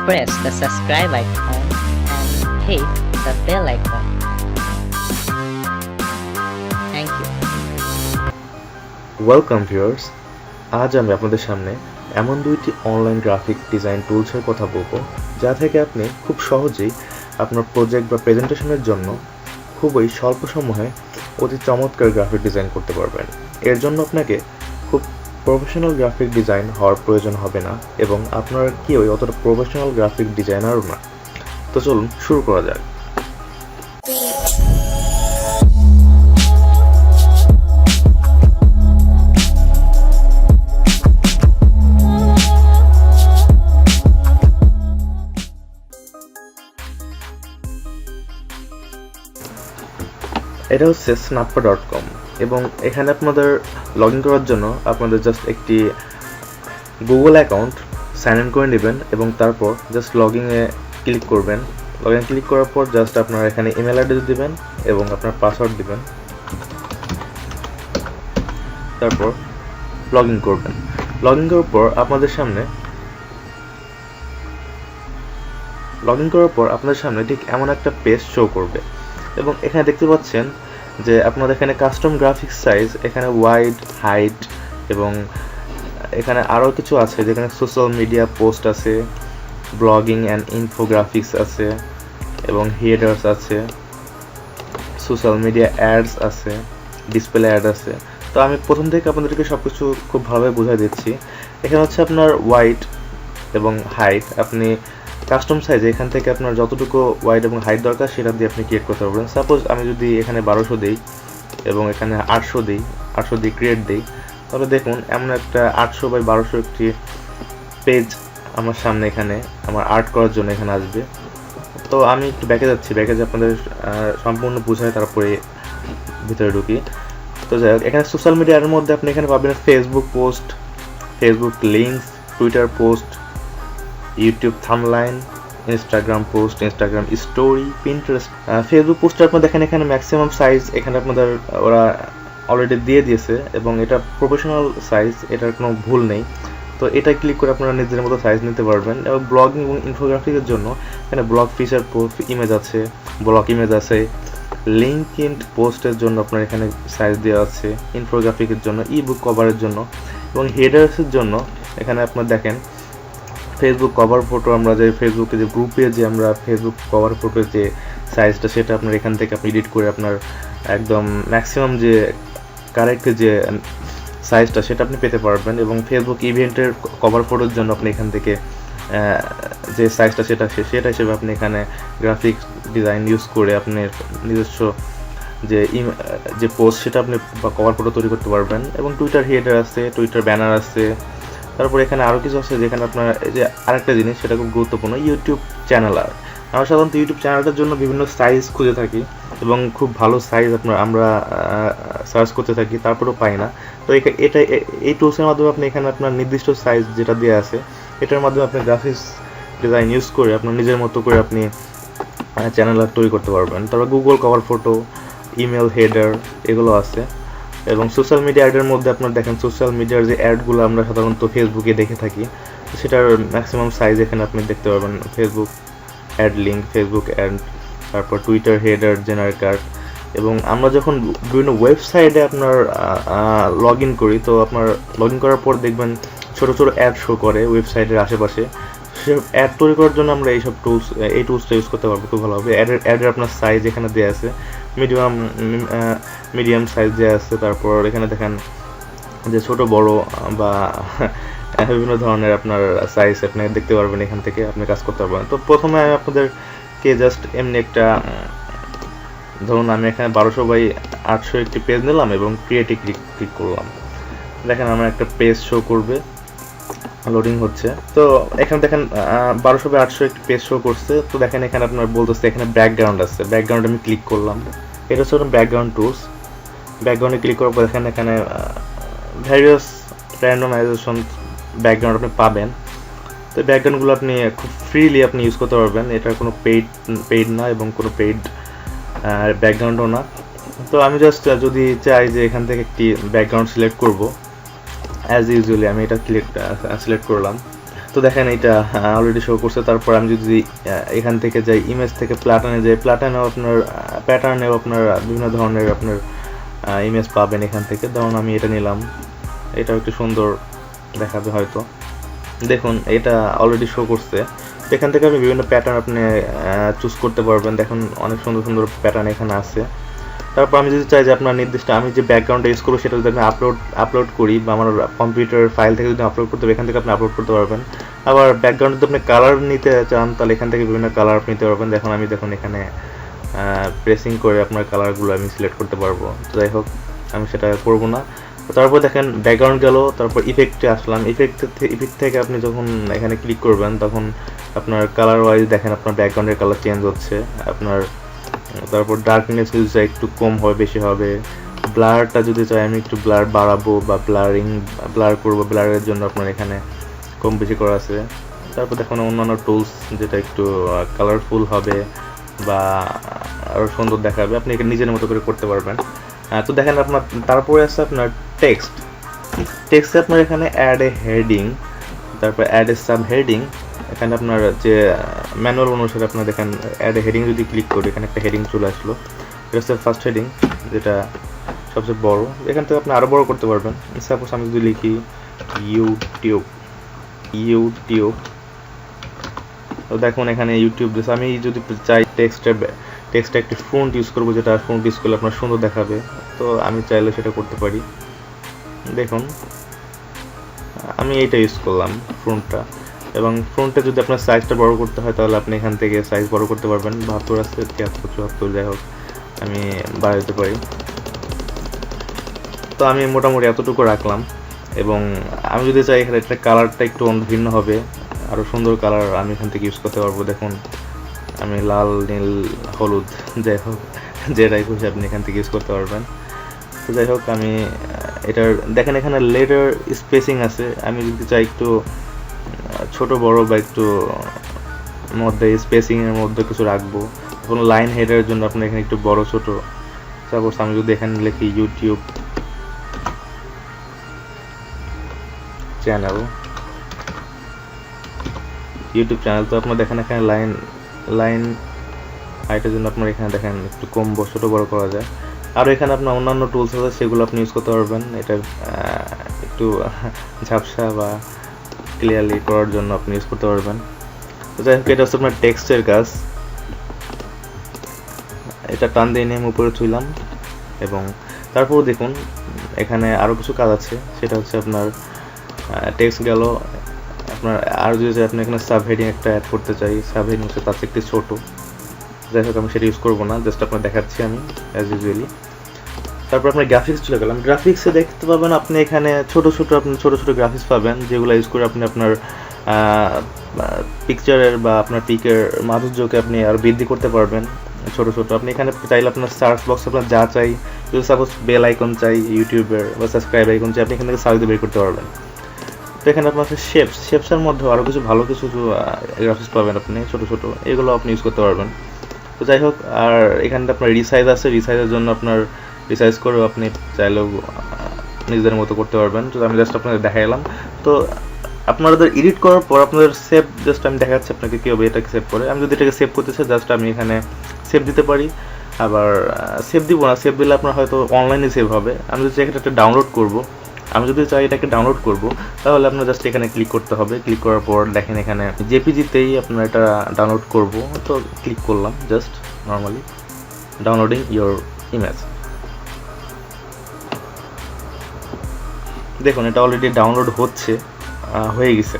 press the subscribe icon and hit the bell icon. Thank you. Welcome viewers, আজ আমি আপনাদের সামনে এমন দুইটি অনলাইন গ্রাফিক ডিজাইন টুলসের কথা বলবো যা থেকে আপনি খুব সহজেই আপনার প্রজেক্ট বা প্রেজেন্টেশনের জন্য খুবই স্বল্প সময়ে অতি চমৎকার গ্রাফিক ডিজাইন করতে পারবেন। এর জন্য আপনাকে খুব প্রফেশনাল গ্রাফিক ডিজাইন হওয়ার প্রয়োজন হবে না এবং আপনার কেউই অতটা প্রফেশনাল গ্রাফিক ডিজাইনারও না। তো চলুন শুরু করা যাক। এটা হচ্ছে snappa.com এবং এখানে আপনাদের লগ ইন করার জন্য আপনাদের জাস্ট একটি গুগল অ্যাকাউন্ট সাইন ইন করে নেবেন এবং তারপর জাস্ট লগইনে ক্লিক করবেন। লগইন ক্লিক করার পর জাস্ট আপনারা এখানে ইমেল অ্যাড্রেস দিবেন এবং আপনার পাসওয়ার্ড দিবেন, তারপর লগ ইন করবেন। লগ ইন করার পর আপনাদের সামনে ঠিক এমন একটা পেজ শো করবে এবং এখানে দেখতে পাচ্ছেন যে আপনাদের এখানে কাস্টম গ্রাফিক্স সাইজ, এখানে ওয়াইড, হাইট এবং এখানে আরও কিছু আছে যেখানে সোশ্যাল মিডিয়া পোস্ট আছে, ব্লগিং অ্যান্ড ইনফোগ্রাফিক্স আছে এবং হেডার্স আছে, সোশ্যাল মিডিয়া অ্যাডস আছে, ডিসপ্লে অ্যাড আছে। তো আমি প্রথম থেকে আপনাদেরকে সব কিছু খুব ভালোভাবে বুঝিয়ে দিচ্ছি। এখানে হচ্ছে আপনার ওয়াইড এবং হাইট, আপনি কাস্টম সাইজে এখান থেকে আপনার যতটুকু ওয়াইড এবং হাইট দরকার সেটা দিয়ে আপনি ক্রিয়েট করতে পারবেন। সাপোজ আমি যদি এখানে 1200 দিই এবং এখানে 800 দিয়ে ক্রিয়েট দিই, তাহলে দেখুন এমন একটা 800 বাই 1200 একটি পেজ আমার সামনে এখানে আমার আর্ট করার জন্য এখানে আসবে। তো আমি একটু ব্যাকে যাচ্ছি, ব্যাকে যে আপনাদের সম্পূর্ণ বুঝায় তারপরে ভিতরে ঢুকি। তো যাই হোক, এখানে সোশ্যাল মিডিয়ার মধ্যে আপনি এখানে পাবেন Facebook post, Facebook links, Twitter post, YouTube thumbnail, Instagram post, Instagram story, Pinterest. Facebook পোস্টার আপনার দেখেন এখানে ম্যাক্সিমাম সাইজ এখানে আপনাদের ওরা অলরেডি দিয়ে দিয়েছে এবং এটা প্রফেশনাল সাইজ, এটার কোনো ভুল নেই। তো এটা ক্লিক করে আপনারা নিজের মতো সাইজ নিতে পারবেন। এবং ব্লগিং এবং ইনফোগ্রাফিকের জন্য এখানে ব্লগ ফিচার ইমেজ আছে, ব্লগ ইমেজ আছে, লিঙ্ক ইন পোস্টের জন্য আপনার এখানে সাইজ দেওয়া আছে, ইনফোগ্রাফিকের জন্য, ই বুক কভারের জন্য এবং হেডার্সের জন্য এখানে আপনার দেখেন ফেসবুক কভার ফটো, আমরা যে ফেসবুকে যে গ্রুপে যে আমরা ফেসবুক কভার ফটোর যে সাইজটা সেটা আপনার এখান থেকে আপনি এডিট করে আপনার একদম ম্যাক্সিমাম যে কারেক্ট যে সাইজটা সেটা আপনি পেতে পারবেন। এবং ফেসবুক ইভেন্টের কভার ফটোর জন্য আপনি এখান থেকে যে সাইজটা সেটা হিসেবে আপনি এখানে গ্রাফিক ডিজাইন ইউজ করে আপনার নিজস্ব যে পোস্ট সেটা আপনি কভার ফটো তৈরি করতে পারবেন। এবং টুইটার হেডার আছে, টুইটার ব্যানার আছে, তারপরে এখানে আরও কিছু আছে যেখানে আপনার এই যে আরেকটা জিনিস সেটা খুব গুরুত্বপূর্ণ, ইউটিউব চ্যানেল। আমরা সাধারণত ইউটিউব চ্যানেলটার জন্য বিভিন্ন সাইজ খুঁজে থাকি এবং খুব ভালো সাইজ আমরা সার্চ করতে থাকি, তারপরেও পাই না। তো এই টুলসের মাধ্যমে আপনি এখানে আপনার নির্দিষ্ট সাইজ যেটা দেওয়া আছে এটার মাধ্যমে আপনি গ্রাফিক্স ডিজাইন ইউজ করে আপনার নিজের মতো করে আপনি চ্যানেল তৈরি করতে পারবেন। তারপর Google cover photo, email header এগুলো আছে। এবং সোশ্যাল মিডিয়া অ্যাডের মধ্যে আপনার দেখেন সোশ্যাল মিডিয়ার যে অ্যাডগুলো আমরা সাধারণত ফেসবুকে দেখে থাকি সেটার ম্যাক্সিমাম সাইজ এখানে আপনি দেখতে পারবেন। Facebook ad link, Facebook ad, তারপর টুইটার হেডার জেনারেটর। এবং আমরা যখন বিভিন্ন ওয়েবসাইটে আপনার লগ ইন করি, তো আপনার লগ ইন করার পর দেখবেন ছোটো ছোটো অ্যাড শো করে ওয়েবসাইটের আশেপাশে। সে অ্যাড তৈরি করার জন্য আমরা এই টুলসটা ইউজ করতে পারবো খুব ভালোভাবে। অ্যাডের আপনার সাইজ এখানে দেওয়া আছে, মিডিয়াম সাইজ দেওয়া আছে। তারপর এখানে দেখেন যে ছোট বড় বা বিভিন্ন ধরনের আপনার সাইজ আপনি দেখতে পারবেন, এখান থেকে আপনি কাজ করতে পারবেন। তো প্রথমে আমি আপনাদেরকে জাস্ট এমনি একটা, ধরুন আমি এখানে 1200 বাই 800 একটি পেজ নিলাম এবং ক্রিয়েটে ক্লিক করলাম। দেখেন আমার একটা পেজ শো করবে, লোডিং হচ্ছে। তো এখানে দেখেন 1200 বাই 800 একটি পেজ শো করছে। তো দেখেন এখানে আপনার বলতেছে এখানে ব্যাকগ্রাউন্ড আছে, ব্যাকগ্রাউন্ড আমি ক্লিক করলাম। এটা হচ্ছে ব্যাকগ্রাউন্ড টুলস। ব্যাকগ্রাউন্ডে ক্লিক করার পর দেখেন এখানে ভ্যারিয়াস র্যান্ডমাইজেশন ব্যাকগ্রাউন্ড আপনি পাবেন। তো ব্যাকগ্রাউন্ডগুলো আপনি খুব ফ্রিলি আপনি ইউজ করতে পারবেন, এটার কোনো পেইড না এবং কোনো পেইড ব্যাকগ্রাউন্ডও না। তো আমি জাস্ট যদি চাই যে এখান থেকে একটি ব্যাকগ্রাউন্ড সিলেক্ট করব, অ্যাজ ইউজুয়ালি আমি এটা সিলেক্ট করলাম। তো দেখেন এটা অলরেডি শো করছে। তারপর আমি যদি এখান থেকে যাই ইমেজ থেকে প্যাটার্নে যাই, প্যাটার্নেও আপনার বিভিন্ন ধরনের আপনার ইমেজ পাবেন এখান থেকে। ধরুন আমি এটা নিলাম, এটাও একটু সুন্দর দেখাবে হয়তো। দেখুন এটা অলরেডি শো করছে। এখান থেকে আপনি বিভিন্ন প্যাটার্ন আপনি চুজ করতে পারবেন। দেখুন অনেক সুন্দর সুন্দর প্যাটার্ন এখানে আছে। তারপর আমি যদি চাই যে আপনার নির্দিষ্ট আমি যে ব্যাকগ্রাউন্ডটা ইউজ করবো সেটা যদি আমি আপলোড করি বা আমার কম্পিউটার ফাইল থেকে যদি আপলোড করতে হবে, এখান থেকে আপনি আপলোড করতে পারবেন। আবার ব্যাকগ্রাউন্ডে যদি আপনি কালার নিতে চান তাহলে এখান থেকে বিভিন্ন কালার আপনি নিতে পারবেন। দেখুন এখানে প্রেসিং করে আপনার কালারগুলো আমি সিলেক্ট করতে পারবো। তো যাই হোক আমি সেটা করবো না। তারপর দেখেন ব্যাকগ্রাউন্ড গেল, তারপর ইফেক্টে আসলাম। ইফেক্ট থেকে আপনি যখন এখানে ক্লিক করবেন তখন আপনার কালার ওয়াইজ দেখেন আপনার ব্যাকগ্রাউন্ডের কালার চেঞ্জ হচ্ছে আপনার। তারপর ডার্কনেস যদি চাই একটু কম হবে বেশি হবে। ব্লারটা যদি চাই আমি একটু ব্লার বাড়াবো বা ব্লার করবো, ব্লারের জন্য আপনার এখানে কম বেশি করা আছে। তারপর দেখুন অন্যান্য টুলস যেটা একটু কালারফুল হবে বা আরও সুন্দর দেখাবে, আপনি এখানে নিজের মতো করে করতে পারবেন। তো দেখেন আপনার তারপরে আছে আপনার টেক্সটে আপনার এখানে অ্যাড এ হেডিং, তারপর অ্যাড এ সাব হেডিং। এখানে আপনার যে ম্যানুয়াল অনুসারে আপনার দেখেন অ্যাড এ হেডিং যদি ক্লিক করি এখানে একটা হেডিং চলে আসলো। এটা হচ্ছে ফার্স্ট হেডিং যেটা সবচেয়ে বড়। এখান থেকে আপনি আরও বড় করতে পারবেন। সাপোজ আমি যদি লিখি ইউটিউব, তো দেখুন এখানে ইউটিউব দিয়েছে। আমি যদি চাই টেক্সটে একটি ফন্ট ইউজ করবো, যেটা ফন্ট ইউজ করলে আপনার সুন্দর দেখাবে, তো আমি চাইলে সেটা করতে পারি। দেখুন আমি এইটা ইউজ করলাম ফন্টটা, এবং ফন্টে যদি আপনার সাইজটা বড় করতে হয় তাহলে আপনি এখান থেকে সাইজ বড় করতে পারবেন। 72 আছে, 73, 74, যাই হোক আমি বাড়াতে পারি। তো আমি মোটামুটি এতটুকু রাখলাম। এবং আমি যদি চাই এখানে একটা কালারটা একটু ভিন্ন হবে, আরও সুন্দর কালার আমি এখান থেকে ইউজ করতে পারবো। দেখুন আমি লাল, নীল, হলুদ, যাই হোক যেটাই খুশি আপনি এখান থেকে ইউজ করতে পারবেন। তো যাই হোক আমি এটার দেখেন এখানে লেটার স্পেসিং আছে। আমি যদি চাই একটু ছোট বড় বা একটু মধ্যে স্পেসিংয়ের মধ্যে কিছু রাখবো, কোনো লাইন হেডের জন্য আপনি এখানে একটু বড় ছোট। সাপোজ আমি যদি এখানে লিখি ইউটিউব চ্যানেল, তো আপনার দেখেন এখানে লাইন হাইটের জন্য আপনার এখানে দেখেন একটু কম ছোট বড় করা যায়। আর এখানে আপনার অন্যান্য টুলস আছে সেগুলো আপনি ইউজ করতে পারবেন। এটা একটু ঝাপসা বা ক্লিয়ারলি করার জন্য আপনি ইউজ করতে পারবেন। তো যাই হোক এটা হচ্ছে আপনার টেক্সটের কাজ। এটা টান দিয়ে নিয়ে আমি উপরে তুললাম, এবং তারপর দেখুন এখানে আরও কিছু কাজ আছে। সেটা হচ্ছে আপনার টেক্সট গেল আপনার। আর যদি আপনি এখানে সাব হেডিং একটা অ্যাড করতে চাই, সাব হেডিং হচ্ছে তার চেয়ে একটু ছোট। যাই হোক আমি সেটা ইউজ করবো না, জাস্ট আপনার দেখাচ্ছি আমি অ্যাজ ইউজুয়ালি। তারপর আপনার গ্রাফিক্স চলে গেলাম। গ্রাফিক্সে দেখতে পাবেন আপনি এখানে ছোট ছোট গ্রাফিক্স পাবেন, যেগুলো ইউজ করে আপনি আপনার পিকচারের বা আপনার পিকের মাধুর্যকে আপনি আরও বৃদ্ধি করতে পারবেন। ছোট আপনি এখানে চাইলে আপনার সার্চ বক্সে আপনার যা চাই, যদি সাপোজ বেল আইকন চাই ইউটিউবের বা সাবস্ক্রাইব আইকন চাই, আপনি এখান থেকে সার্চ দিয়ে বের করতে পারবেন। তো এখানে আপনার শেপসের মধ্যেও আরও কিছু ভালো কিছু গ্রাফিক্স পাবেন আপনি ছোট এগুলো আপনি ইউজ করতে পারবেন। তো যাই হোক, আর এখানে আপনার রিসাইজ আছে। রিসাইজের জন্য আপনার রিসাইজ করেও আপনি চাইলেও নিজেদের মতো করতে পারবেন। তো আমি জাস্ট আপনাদের দেখাইলাম। তো আপনাদের এডিট করার পর আপনাদের সেভ, জাস্ট আমি দেখাচ্ছি আপনাকে কীভাবে এটাকে সেভ করে। আমি যদি এটাকে সেভ করতে চাই জাস্ট আমি এখানে সেভ দিতে পারি। আবার সেভ দিব না, সেভ দিলে আপনার হয়তো অনলাইনে সেভ হবে। আমি যদি এটাকে ডাউনলোড করব, তাহলে আপনার জাস্ট এখানে ক্লিক করতে হবে। ক্লিক করার পর দেখেন এখানে জেপিজিতেই আপনার এটা ডাউনলোড করব। তো ক্লিক করলাম just normally downloading your image. দেখুন এটা অলরেডি ডাউনলোড হয়ে গেছে।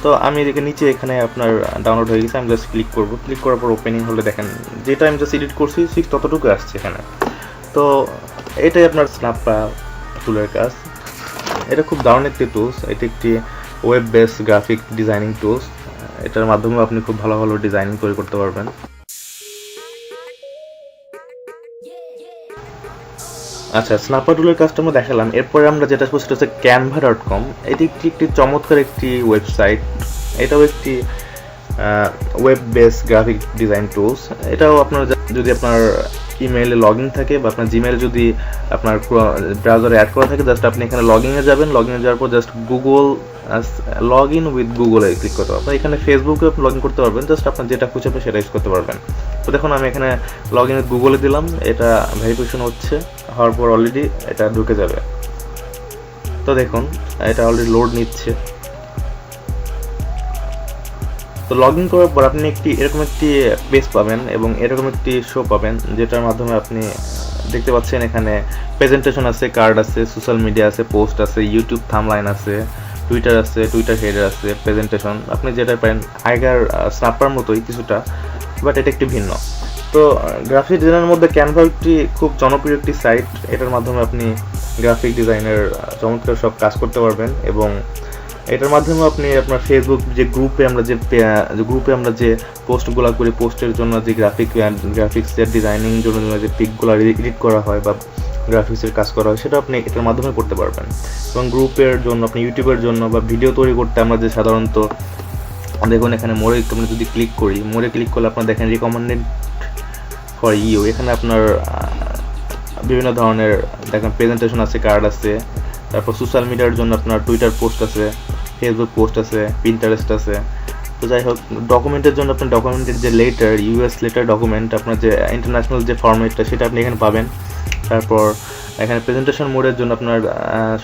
তো আমি এদিকে নিচে এখানে আপনার ডাউনলোড হয়ে গেছে। আমি জাস্ট ক্লিক করব। ক্লিক করার পর ওপেনিং হলে দেখেন যেটা আমি জাস্ট এডিট করছি ঠিক ততটুকু আসছে এখানে। তো এটাই আপনার স্ন্যাপা টুলের কাজ। এটা খুব দারুণ একটি টুলস। এটি একটি web base graphic designing tools. এটার মাধ্যমে আপনি খুব ভালো ডিজাইনিং তৈরি করতে পারবেন। আচ্ছা, স্ন্যাপা টুলের কাজটা আমরা দেখালাম। এরপরে আমরা যেটা করছি সেটা হচ্ছে canva.com। এটি একটি চমৎকার একটি ওয়েবসাইট। এটাও একটি web base graphic design tools. এটাও আপনার যদি আপনার ইমেইলে লগ ইন থাকে বা আপনার জিমেইল যদি আপনার ব্রাউজারে অ্যাড করা থাকে, জাস্ট আপনি এখানে লগ ইনে যাবেন। লগ ইনে যাওয়ার পর just Google log in with গুগলে ক্লিক করতে পারবেন। এখানে ফেসবুকে আপনি লগ ইন করতে পারবেন, জাস্ট আপনার যেটা খুঁজে পাবেন সেটা ইউজ করতে পারবেন। তো দেখুন আমি এখানে লগ ইন উইথ গুগলে দিলাম, এটা ভেরিফিকেশন হচ্ছে, হওয়ার পর অলরেডি এটা ঢুকে যাবে। তো দেখুন এটা অলরেডি লোড নিচ্ছে। তো লগ ইন করার পর আপনি এরকম একটি পেজ পাবেন এবং এরকম একটি শো পাবেন, যেটার মাধ্যমে আপনি দেখতে পাচ্ছেন এখানে প্রেজেন্টেশন আছে, কার্ড আছে, সোশ্যাল মিডিয়া আছে, পোস্ট আছে, ইউটিউব থাম্বলাইন আছে, টুইটার আছে, টুইটার হেডার আছে, প্রেজেন্টেশন, আপনি যেটা পারেন আগের স্ন্যাপার মতোই কিছুটা, বাট এটা একটি ভিন্ন। তো গ্রাফিক ডিজাইনের মধ্যে ক্যানভা একটি খুব জনপ্রিয় একটি সাইট। এটার মাধ্যমে আপনি গ্রাফিক ডিজাইনের চমৎকার সব কাজ করতে পারবেন এবং এটার মাধ্যমে আপনি আপনার ফেসবুক যে গ্রুপে আমরা যে পোস্টগুলো করি, পোস্টের জন্য যে গ্রাফিক্সের ডিজাইনিং জন্য যে পিকগুলো এডিট করা হয় বা গ্রাফিক্সের কাজ করা হয়, সেটা আপনি এটার মাধ্যমে করতে পারবেন। এবং গ্রুপের জন্য আপনি ইউটিউবের জন্য বা ভিডিও তৈরি করতে আমরা যে সাধারণত দেখুন এখানে মোড়ে আমরা যদি ক্লিক করি, মোড়ে ক্লিক করলে আপনার দেখেন রিকমেন্ডেড ফর ইউ, এখানে আপনার বিভিন্ন ধরনের দেখেন প্রেজেন্টেশন আছে, কার্ড আছে, তারপর সোশ্যাল মিডিয়ার জন্য আপনার টুইটার পোস্ট আছে, ফেসবুক পোস্ট আছে, পিন্টারেস্ট আছে। তো যাই হোক, ডকুমেন্টের জন্য আপনার ডকুমেন্টের যে লেটার, ইউএস লেটার ডকুমেন্ট, আপনার যে ইন্টারন্যাশনাল যে ফরম্যাটটা সেটা আপনি এখানে পাবেন। তারপর এখানে প্রেজেন্টেশন মোডের জন্য আপনার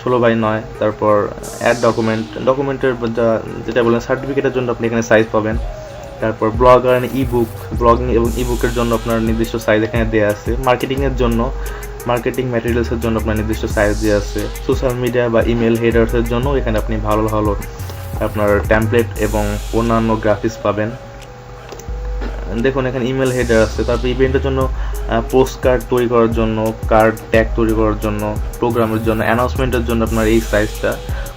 16:9, তারপর অ্যাড ডকুমেন্টের যেটা বলেন সার্টিফিকেটের জন্য আপনি এখানে সাইজ পাবেন। তারপর ব্লগ আর ব্লগিং এবং ইবুকের জন্য আপনার নির্দিষ্ট সাইজ এখানে দেওয়া আছে। মার্কেটিং ম্যাটেরিয়ালসের জন্য আপনার নির্দিষ্ট সাইজ দেওয়া আছে। সোশ্যাল মিডিয়া বা ইমেল হেডার্সের জন্য এখানে আপনি ভালো আপনার টেমপ্লেট এবং অন্যান্য গ্রাফিক্স পাবেন। দেখুন এখানে ইমেল হেডার আছে, তারপর ইভেন্টের জন্য পোস্ট কার্ড তৈরি করার জন্য, কার্ড ট্যাগ তৈরি করার জন্য, প্রোগ্রামের জন্য, অ্যানাউন্সমেন্টের জন্য আপনার এই সাইজটা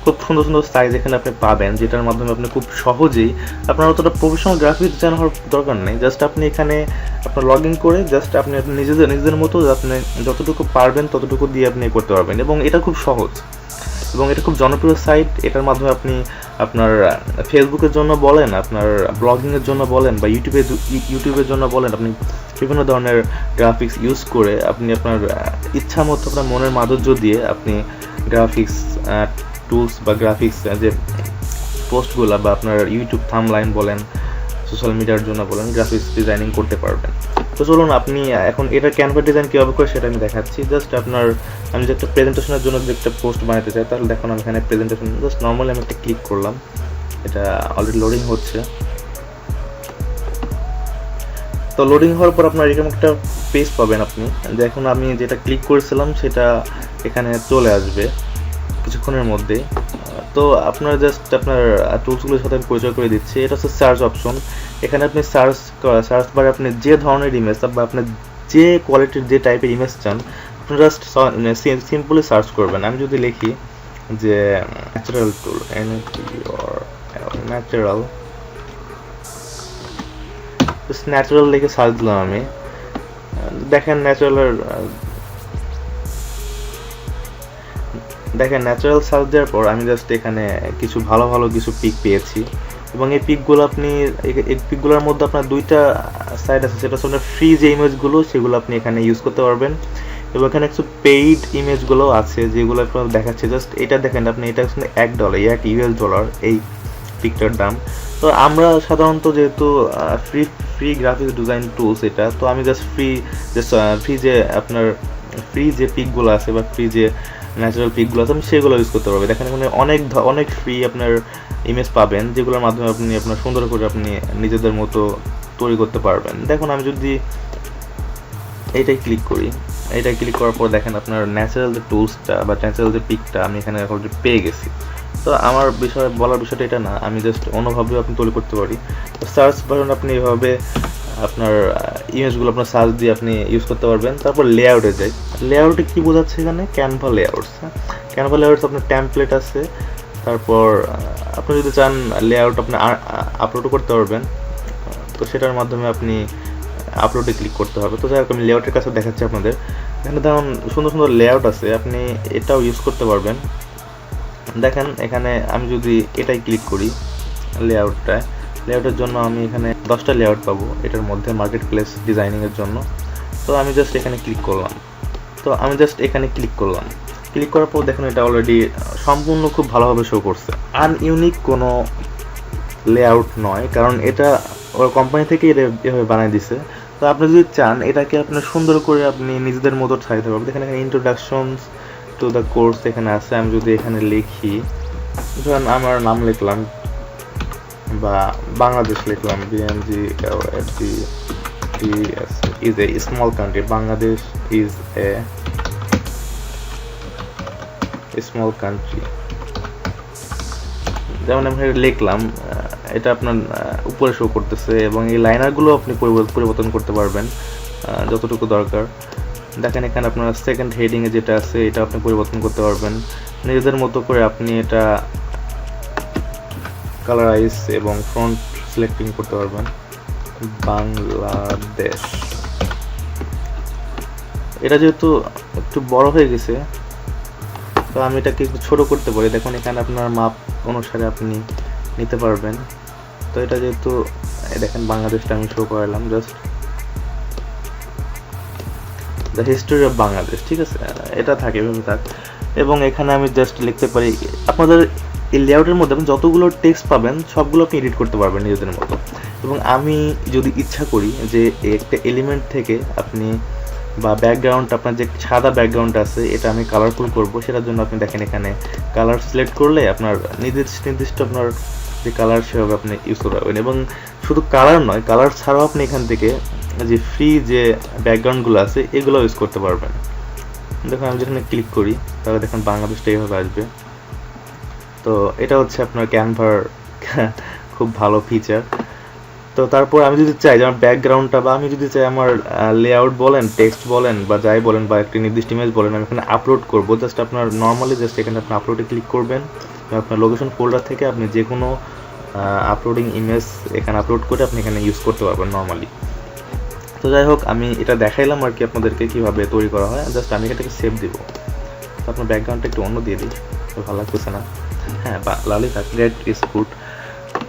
খুব সুন্দর সাইজ এখানে আপনি পাবেন, যেটার মাধ্যমে আপনি খুব সহজেই, আপনার অতটা প্রফেশনাল গ্রাফিক্স ডিজাইন হওয়ার দরকার নেই, জাস্ট আপনি এখানে আপনার লগ ইন করে জাস্ট আপনি নিজেদের মতো আপনি যতটুকু পারবেন ততটুকু দিয়ে আপনি করতে পারবেন। এবং এটা খুব সহজ এবং এটা খুব জনপ্রিয় সাইট। এটার মাধ্যমে আপনি আপনার ফেসবুকের জন্য বলেন, আপনার ব্লগিংয়ের জন্য বলেন বা ইউটিউবের জন্য বলেন, আপনি বিভিন্ন ধরনের গ্রাফিক্স ইউজ করে আপনি আপনার ইচ্ছা মতো আপনার মনের মাধুর্য দিয়ে আপনি গ্রাফিক্স টুলস বা গ্রাফিক্স যে পোস্টগুলো বা আপনার ইউটিউব থাম্বলাইন বলেন, সোশ্যাল মিডিয়ার জন্য বলেন, গ্রাফিক্স ডিজাইনিং করতে পারবেন। তো চলুন আপনি এখন এটা ক্যানভা ডিজাইন কীভাবে করে সেটা আমি দেখাচ্ছি। জাস্ট আমি যে একটা প্রেজেন্টেশনের জন্য যদি একটা পোস্ট বানাতে চাই, তাহলে দেখুন আমি এখানে প্রেজেন্টেশন জাস্ট নর্মালি আমি একটা ক্লিক করলাম, এটা অলরেডি লোডিং হচ্ছে। তো লোডিং হওয়ার পর আপনার এরকম একটা পেজ পাবেন আপনি, দেখুন আমি যেটা ক্লিক করেছিলাম সেটা এখানে চলে আসবে কিছুক্ষণের মধ্যে। তো আপনার জাস্ট আপনার টুলসগুলোর সাথে আমি পরিচয় করে দিচ্ছি। এটা হচ্ছে সার্চ অপশন। এখানে আপনি সার্চ বারে আপনি যে ধরনের ইমেজ বা আপনার যে কোয়ালিটির যে টাইপের ইমেজ চান, আপনি জাস্ট সিম্পলি সার্চ করবেন। আমি যদি লিখি যে ন্যাচারাল টুল, ন্যাচারাল লিখে সার্চ দিলাম আমি, দেখেন ন্যাচারাল সার্চ দেওয়ার পর আমি জাস্ট এখানে কিছু ভালো কিছু পিক পেয়েছি। এবং এই পিকগুলোর মধ্যে আপনার দুইটা সাইড আছে, সেটা হচ্ছে আপনার ফ্রি যে ইমেজগুলো সেগুলো আপনি এখানে ইউজ করতে পারবেন, এবং এখানে কিছু পেইড ইমেজগুলো আছে যেগুলো আপনার দেখাচ্ছে। জাস্ট এটা দেখেন আপনি, এটা হচ্ছে $1 এই পিকটার দাম। তো আমরা সাধারণত যেহেতু ফ্রি গ্রাফিক্স ডিজাইন টুলস এটা, তো আমি জাস্ট ফ্রি যে পিকগুলো আছে বা ফ্রি যে ন্যাচারাল পিকগুলো আছে আমি সেগুলো ইউজ করতে পারবেন। দেখেন এখানে অনেক ফ্রি আপনার ইমেজ পাবেন, যেগুলোর মাধ্যমে আপনি আপনার সুন্দর করে আপনি নিজেদের মতো তৈরি করতে পারবেন। দেখুন আমি যদি এইটাই ক্লিক করার পর দেখেন আপনার ন্যাচারাল যে টুলসটা বা ন্যাচারাল যে পিকটা আমি এখানে পেয়ে গেছি। তো আমার বলার বিষয়টা এটা না, আমি জাস্ট অন্যভাবেও আপনি তৈরি করতে পারি। তো সার্চ বাটন আপনি এভাবে আপনার ইমেজগুলো আপনার সার্চ দিয়ে আপনি ইউজ করতে পারবেন। তারপর লেআউটে যাই। লেআউটে কি বোঝাচ্ছে এখানে? Canva layouts. ক্যানভা লেআউটস আপনার টেমপ্লেট আছে, তারপর আপনি যদি চান লেআউট আপনি আপলোড করতে পারবেন, তো সেটার মাধ্যমে আপনি আপলোডে ক্লিক করতে হবে। তো যাই হোক আমি লেআউটের কাছে দেখাচ্ছি আপনাদের। এখানে ধরুন সুন্দর লেআউট আছে, আপনি এটাও ইউজ করতে পারবেন। দেখেন এখানে আমি যদি এটাই ক্লিক করি লেআউটের জন্য আমি এখানে 10টা লেআউট পাবো এটার মধ্যে মার্কেট প্লেস ডিজাইনিংয়ের জন্য। তো আমি জাস্ট এখানে ক্লিক করলাম। ক্লিক করার পর দেখুন এটা অলরেডি সম্পূর্ণ খুব ভালোভাবে শো করছে। আনইউনিক কোনো লেআউট নয়, কারণ এটা ওর কোম্পানি থেকে এভাবে বানিয়ে দিছে। তো আপনি যদি চান এটাকে আপনি সুন্দর করে আপনি নিজেদের মতো সাজাতে পারবেন। এখানে ইন্ট্রোডাকশনস টু দ্য কোর্স এখানে আছে। আমি যদি এখানে লিখি, ধরেন আমার নাম লিখলাম বা বাংলাদেশ লিখলাম, BNGLFD is a small country. Bangladesh is a small country. যেমন আমি লিখলাম, এটা আপনার উপরে শো করতেছে এবং এই লাইনারগুলো আপনি পরিবর্তন করতে পারবেন যতটুকু দরকার। দেখেন এখানে আপনার সেকেন্ড হেডিংয়ে যেটা আছে এটা আপনি পরিবর্তন করতে পারবেন নিজেদের মতো করে। আপনি এটা কালারাইজ এবং ফন্ট সিলেক্টিং করতে পারবেন। বাংলাদেশ, এটা যেহেতু একটু বড় হয়ে গেছে তো আমি এটাকে একটু ছোট করতে পারি। দেখুন এখানে আপনার মাপ অনুসারে আপনি নিতে পারবেন। তো এটা যেহেতু দেখেন বাংলাদেশটা আমি শো করালাম, just the history of Bangladesh, ঠিক আছে, এটা থাকে এভাবে থাক। এবং এখানে আমি জাস্ট লিখতে পারি, আপনাদের এই লেআউটের মধ্যে আপনি যতগুলো টেক্সট পাবেন সবগুলো আপনি এডিট করতে পারবেন নিজেদের মতো। এবং আমি যদি ইচ্ছা করি যে একটা এলিমেন্ট থেকে আপনি বা ব্যাকগ্রাউন্ড, আপনার যে সাদা ব্যাকগ্রাউন্ড আছে এটা আমি কালারফুল করব, সেটার জন্য আপনি দেখেন এখানে কালার সিলেক্ট করলে আপনার নির্দিষ্ট আপনার যে কালার সেভাবে আপনি ইউজ করতে পারবেন। এবং শুধু কালার নয়, কালার ছাড়াও আপনি এখান থেকে যে ফ্রি যে ব্যাকগ্রাউন্ডগুলো আছে এগুলো ইউজ করতে পারবেন। দেখুন আমি যেখানে ক্লিক করি তাহলে দেখুন বাংলাদেশটা এইভাবে আসবে। তো এটা হচ্ছে আপনার ক্যানভার খুব ভালো ফিচার। তো তারপর আমি যদি চাই যে আমার ব্যাকগ্রাউন্ডটা, বা আমি যদি চাই আমার লেআউট বলেন, টেক্সট বলেন বা যাই বলেন, বা একটি নির্দিষ্ট ইমেজ বলেন, আমি এখানে আপলোড করব, জাস্ট আপনার নর্মালি জাস্ট এখানে আপনি আপলোডে ক্লিক করবেন। আপনার লোকেশন ফোল্ডার থেকে আপনি যে কোনো আপলোডিং ইমেজ এখানে আপলোড করে আপনি এখানে ইউজ করতে পারবেন নর্মালি। তো যাই হোক, আমি এটা দেখাইলাম আর কি আপনাদেরকে কীভাবে তৈরি করা হয়। জাস্ট আমি এখান থেকে সেভ দিব। তো আপনার ব্যাকগ্রাউন্ডটা একটু অন্য দিয়ে দিই, তো ভালো লাগতেছে না। হ্যাঁ, বা লালই থাক, রেড ইজ গুড।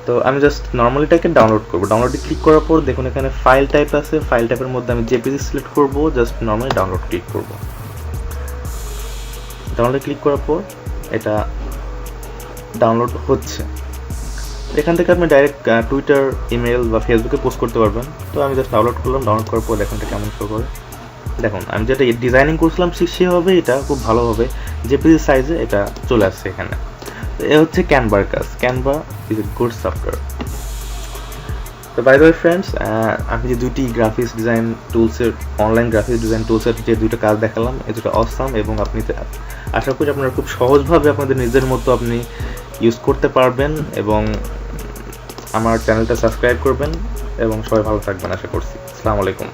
তো আমি জাস্ট নর্মালিটাকে ডাউনলোড করবো। ডাউনলোডে ক্লিক করার পর দেখুন এখানে ফাইল টাইপ আছে, ফাইল টাইপের মধ্যে আমি জেপিজি সিলেক্ট করবো, জাস্ট নর্মালি ডাউনলোড ক্লিক করবো। ডাউনলোডে ক্লিক করার পর এটা ডাউনলোড হচ্ছে। এখান থেকে আপনি ডাইরেক্ট টুইটার, ইমেল বা ফেসবুকে পোস্ট করতে পারবেন। তো আমি জাস্ট ডাউনলোড করলাম। ডাউনলোড করার পর দেখুন এটা কেমন শো করে। দেখুন আমি যেটা ডিজাইনিং করছিলাম সেভাবে এটা খুব ভালোভাবে জেপিজি সাইজে এটা চলে আসছে এখানে। এ হচ্ছে ক্যানভার কাজ। Canva is a good software. তো বাই দ্য ওয়ে ফ্রেন্ডস, আমি যে দুইটি গ্রাফিক্স ডিজাইন টুলসের, অনলাইন গ্রাফিক্স ডিজাইন টুলসের যে দুইটা কাজ দেখালাম, এই দুটো অসাম, এবং আপনি আশা করি আপনারা খুব সহজভাবে আপনাদের নিজের মতো আপনি ইউজ করতে পারবেন। এবং আমার চ্যানেলটা সাবস্ক্রাইব করবেন এবং সবাই ভালো থাকবেন আশা করছি। আসসালামু আলাইকুম।